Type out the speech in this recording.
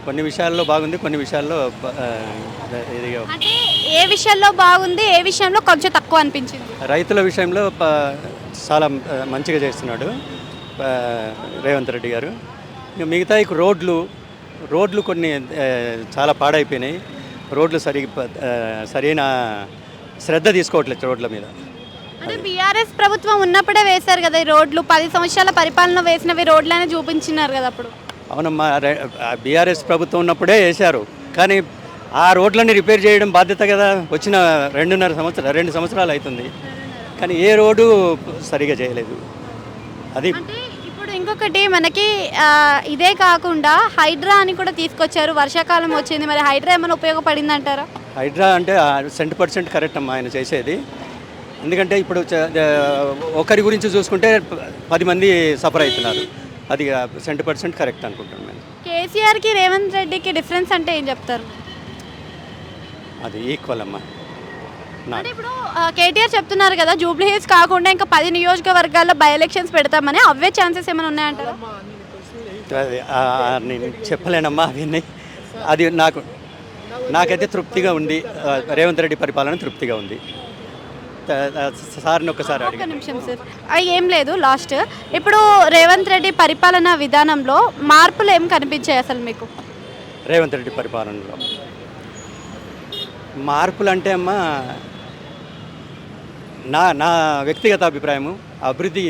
కొన్ని విషయాల్లో బాగుంది, కొన్ని విషయాల్లో ఇది అంటే ఏ విషయంలో బాగుంది, ఏ విషయంలో కొంచెం తక్కువ అనిపించింది? రైతుల విషయంలో చాలా మంచిగా చేస్తున్నాడు ప రేవంత్ రెడ్డి గారు. ఇక మిగతా ఇక రోడ్లు కొన్ని చాలా పాడైపోయినాయి. రోడ్లు సరైన శ్రద్ధ తీసుకోవట్లేదు రోడ్ల మీద. అంటే బీఆర్ఎస్ ప్రభుత్వం ఉన్నప్పుడే వేశారు కదా ఈ రోడ్లు. 10 సంవత్సరాల పరిపాలన వేసినవి రోడ్లనే చూపించినారు కదా అప్పుడు. అవునమ్మా, బీఆర్ఎస్ ప్రభుత్వం ఉన్నప్పుడే వేశారు. కానీ ఆ రోడ్లని రిపేర్ చేయడం బాధ్యత కదా. వచ్చిన 2 సంవత్సరాలు అవుతుంది, కానీ ఏ రోడ్డు సరిగా చేయలేదు. అది అంటే ఇప్పుడు ఇంకొకటి మనకి ఇదే కాకుండా హైడ్రా అని కూడా తీసుకొచ్చారు. వర్షాకాలం వచ్చింది, మరి హైడ్రా ఏమైనా ఉపయోగపడింది అంటారా? హైడ్రా అంటే 100% కరెక్ట్ అమ్మా ఆయన చేసేది. ఎందుకంటే ఇప్పుడు ఒకరి గురించి చూసుకుంటే 10 మంది సఫర్ అవుతున్నారు. అది 100% కరెక్ట్ అనుకుంటున్నాను నేను. కేసీఆర్కి రేవంత్ రెడ్డికి డిఫరెన్స్ అంటే ఏం చెప్తారు? అది ఈక్వల్ అమ్మా. అంటే ఇప్పుడు కేటీఆర్ చెప్తున్నారు కదా జూబ్లీ హిల్స్ కాకుండా ఇంకా 10 నియోజకవర్గాల్లో బై ఎలక్షన్స్ పెడతామని, అవే ఛాన్సెస్ ఏమైనా ఉన్నాయంటారా? నేను చెప్పలేనమ్మా అవన్నీ. అది నాకైతే తృప్తిగా ఉంది. రేవంత్ రెడ్డి పరిపాలన తృప్తిగా ఉంది. సార్ని ఒకసారి ఒక్క నిమిషం సార్. ఏం లేదు, లాస్ట్. ఇప్పుడు రేవంత్ రెడ్డి పరిపాలన విధానంలో మార్పులు ఏం కనిపించాయి అసలు మీకు? రేవంత్ రెడ్డి పరిపాలనలో మార్పులు అంటే అమ్మా, నా వ్యక్తిగత అభిప్రాయము, అభివృద్ధి